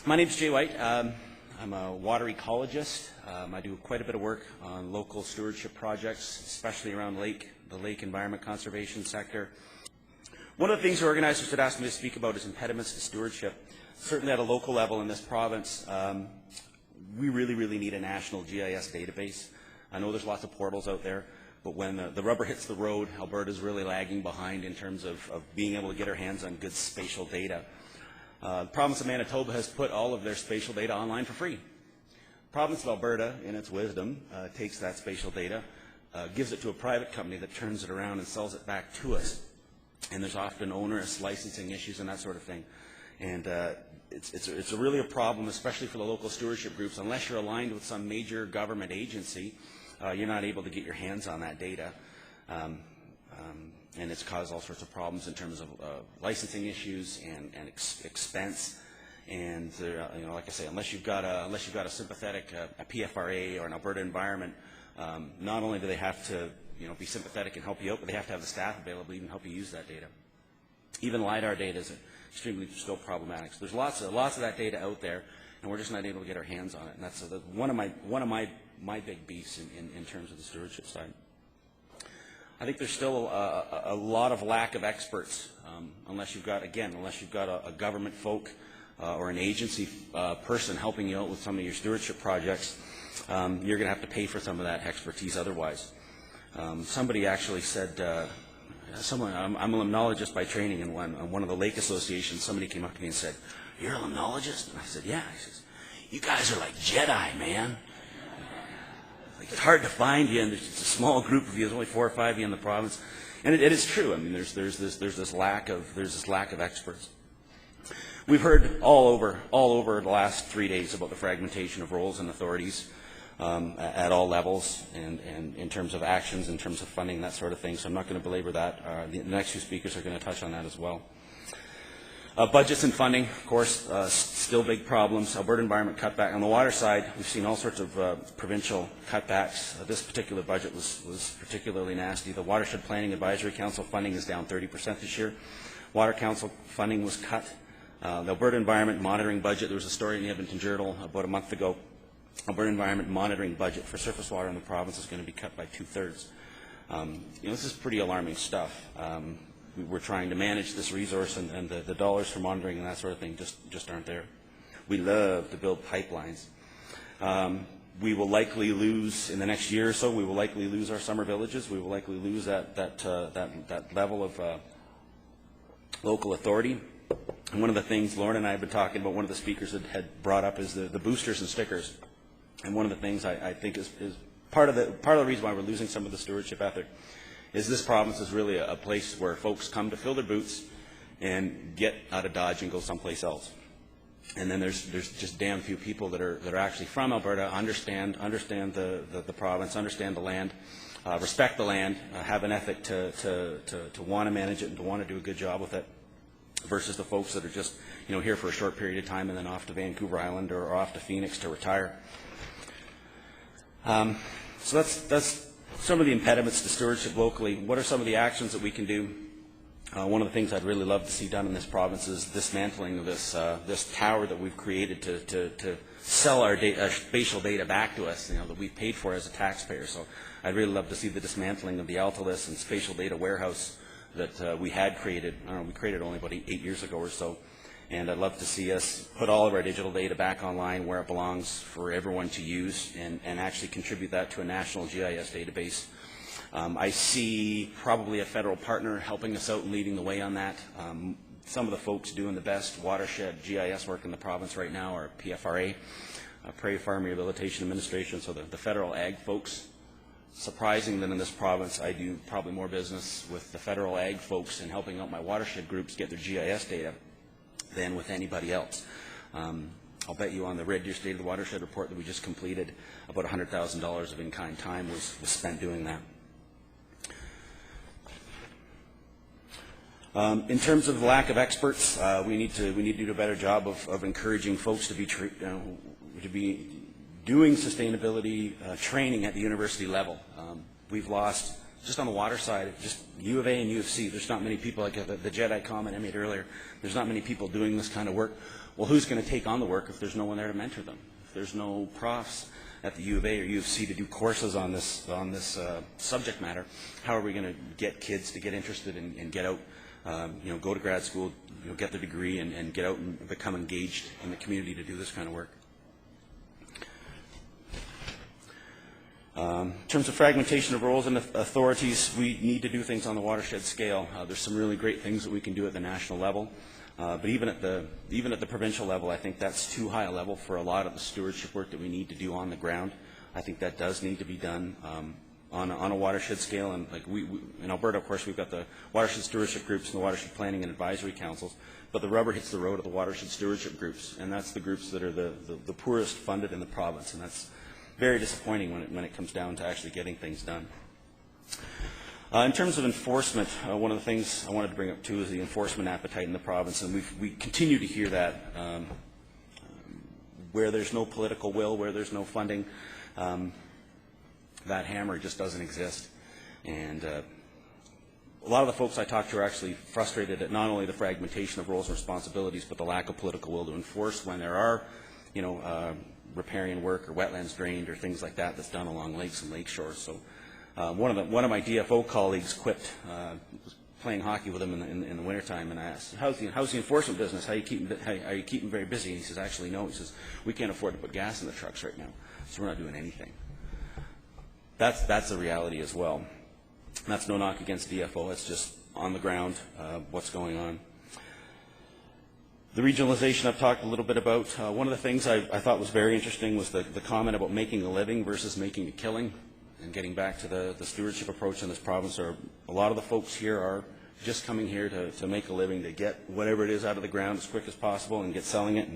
My name is Jay White. I'm a water ecologist. I do quite a bit of work on local stewardship projects, especially around the lake environment conservation sector. One of the things the organizers had asked me to speak about is impediments to stewardship. Certainly at a local level in this province, we really need a national GIS database. I know there's lots of portals out there, but when the rubber hits the road, Alberta's really lagging behind in terms of being able to get our hands on good spatial data. The province of Manitoba has put all of their spatial data online for free. The province of Alberta, in its wisdom, takes that spatial data, gives it to a private company that turns it around and sells it back to us. And there's often onerous licensing issues and that sort of thing. And it's really a problem, especially for the local stewardship groups. Unless you're aligned with some major government agency, you're not able to get your hands on that data. And it's caused all sorts of problems in terms of licensing issues and expense. And like I say, unless you've got a sympathetic a PFRA or an Alberta environment, not only do they have to be sympathetic and help you out, but they have to have the staff available to even help you use that data. Even LiDAR data is extremely still problematic. So there's lots of that data out there, and we're just not able to get our hands on it. And that's one of my big beefs in terms of the stewardship side. I think there's still a lot of lack of experts, unless you've got a government folk or an agency person helping you out with some of your stewardship projects. You're going to have to pay for some of that expertise otherwise. Somebody actually said, I'm a limnologist by training, and one of the lake associations, somebody came up to me and said, "You're a limnologist?" And I said, "Yeah." He says, "You guys are like Jedi, man. Like, it's hard to find you, and there's just a small group of you. There's only 4 or 5 of you in the province." And it is true. I mean, there's this lack of experts. We've heard all over the last 3 days about the fragmentation of roles and authorities at all levels, and in terms of actions, in terms of funding, that sort of thing. So I'm not going to belabor that. The next few speakers are going to touch on that as well. Budgets and funding, of course, still big problems. Alberta environment cutback. On the water side, we've seen all sorts of provincial cutbacks. This particular budget was particularly nasty. The Watershed Planning Advisory Council funding is down 30% this year. Water Council funding was cut. The Alberta Environment Monitoring Budget, there was a story in the Edmonton Journal about a month ago. Alberta Environment Monitoring Budget for surface water in the province is going to be cut by 2/3. This is pretty alarming stuff. We're trying to manage this resource, and the dollars for monitoring and that sort of thing just aren't there. We love to build pipelines. We will likely lose, in the next year or so, we will likely lose our summer villages. We will likely lose that level of local authority. And one of the things Lauren and I have been talking about, one of the speakers had brought up, is the boosters and stickers. And one of the things I think is part of the reason why we're losing some of the stewardship ethic is this province is really a place where folks come to fill their boots and get out of Dodge and go someplace else. And then there's just damn few people that are actually from Alberta, understand the province, understand the land, respect the land, have an ethic to want to manage it and to want to do a good job with it, versus the folks that are just here for a short period of time and then off to Vancouver Island or off to Phoenix to retire. So that's some of the impediments to stewardship locally. What are some of the actions that we can do? One of the things I'd really love to see done in this province is dismantling this tower that we've created to sell our spatial data back to us, that we've paid for as a taxpayer. So I'd really love to see the dismantling of the Altalis and spatial data warehouse that we had created. We created only about 8 years ago or so. And I'd love to see us put all of our digital data back online where it belongs for everyone to use, and actually contribute that to a national GIS database. I see probably a federal partner helping us out and leading the way on that. Some of the folks doing the best watershed GIS work in the province right now are PFRA, Prairie Farm Rehabilitation Administration, so the federal ag folks. Surprising that in this province I do probably more business with the federal ag folks and helping out my watershed groups get their GIS data than with anybody else. I'll bet you on the Red Deer State of the Watershed report that we just completed, about $100,000 of in-kind time was spent doing that. In terms of the lack of experts, we need to do a better job of encouraging folks to be doing sustainability training at the university level. We've lost, just on the water side, just U of A and U of C, there's not many people, like the Jedi comment I made earlier, there's not many people doing this kind of work. well, who's going to take on the work if there's no one there to mentor them? If there's no profs at the U of A or U of C to do courses on this subject matter, how are we going to get kids to get interested and get out, go to grad school, get their degree and get out and become engaged in the community to do this kind of work? In terms of fragmentation of roles and authorities, we need to do things on the watershed scale. There's some really great things that we can do at the national level, but even at the provincial level, I think that's too high a level for a lot of the stewardship work that we need to do on the ground. I think that does need to be done on a watershed scale. And like we in Alberta, of course, we've got the watershed stewardship groups and the watershed planning and advisory councils, but the rubber hits the road at the watershed stewardship groups, and that's the groups that are the poorest funded in the province, and that's very disappointing when it comes down to actually getting things done. In terms of enforcement, one of the things I wanted to bring up too is the enforcement appetite in the province, and we continue to hear that where there's no political will, where there's no funding, that hammer just doesn't exist. And a lot of the folks I talk to are actually frustrated at not only the fragmentation of roles and responsibilities, but the lack of political will to enforce when there are, riparian work or wetlands drained or things like that that's done along lakes and lake shores. So one of my DFO colleagues quipped, was playing hockey with him in the wintertime, and I asked, how's the enforcement business? How are you keeping very busy? And he says, actually, no. He says, we can't afford to put gas in the trucks right now, so we're not doing anything. That's the reality as well. And that's no knock against DFO. It's just on the ground what's going on. The regionalization I've talked a little bit about. One of the things I thought was very interesting was the comment about making a living versus making a killing, and getting back to the stewardship approach in this province. A lot of the folks here are just coming here to make a living, to get whatever it is out of the ground as quick as possible and get selling it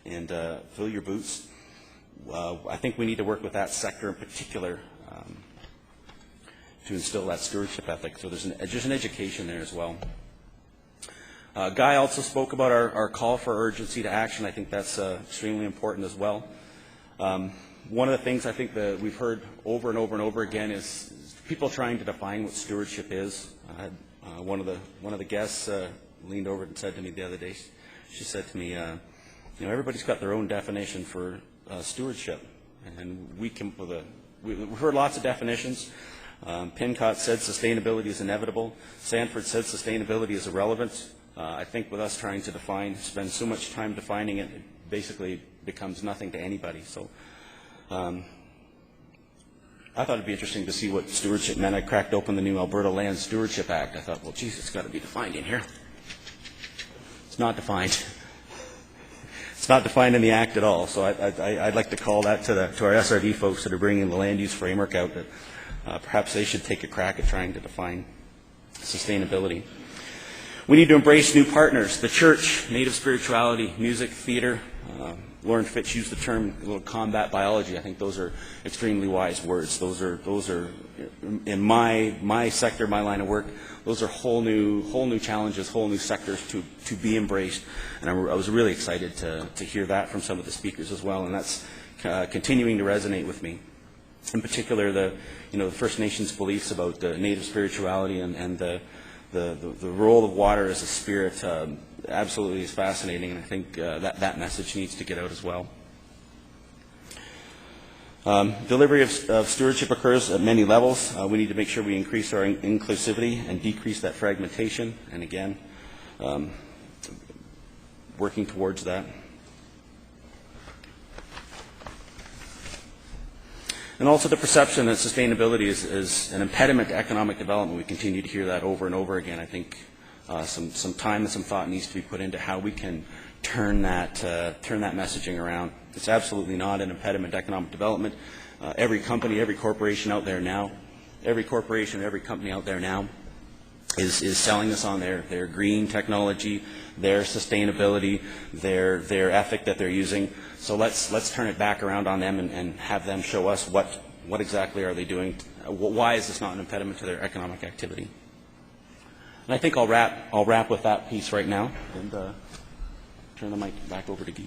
and fill your boots. I think we need to work with that sector in particular to instill that stewardship ethic. So there's just an education there as well. Guy also spoke about our call for urgency to action. I think that's extremely important as well. One of the things I think that we've heard over and over and over again is people trying to define what stewardship is. One of the guests leaned over and said to me the other day, she said to me, everybody's got their own definition for stewardship, and we've heard lots of definitions. Pincott said sustainability is inevitable. Sanford said sustainability is irrelevant. I think with us trying to spend so much time defining it, it basically becomes nothing to anybody. So I thought it'd be interesting to see what stewardship meant. I cracked open the new Alberta Land Stewardship Act. I thought, well, geez, it's got to be defined in here. It's not defined. It's not defined in the Act at all. So I'd like to call that to our SRD folks that are bringing the land use framework out, that perhaps they should take a crack at trying to define sustainability. We need to embrace new partners. The church, native spirituality, music, theater. Lauren Fitch used the term combat biology. I think those are extremely wise words. Those are in my sector, my line of work, those are whole new challenges, whole new sectors to be embraced. And I was really excited to hear that from some of the speakers as well. And that's continuing to resonate with me. In particular, the First Nations beliefs about the native spirituality and the role of water as a spirit absolutely is fascinating, and I think that message needs to get out as well. Delivery of stewardship occurs at many levels. We need to make sure we increase our inclusivity and decrease that fragmentation, and again, working towards that. And also the perception that sustainability is an impediment to economic development. We continue to hear that over and over again. I think some time and some thought needs to be put into how we can turn that messaging around. It's absolutely not an impediment to economic development. Every company, every corporation out there now, every corporation, every company out there now is selling us on their green technology, their sustainability, their ethic that they're using. So let's turn it back around on them and have them show us what exactly are they doing. Why is this not an impediment to their economic activity? And I think I'll wrap with that piece right now and turn the mic back over to Guy.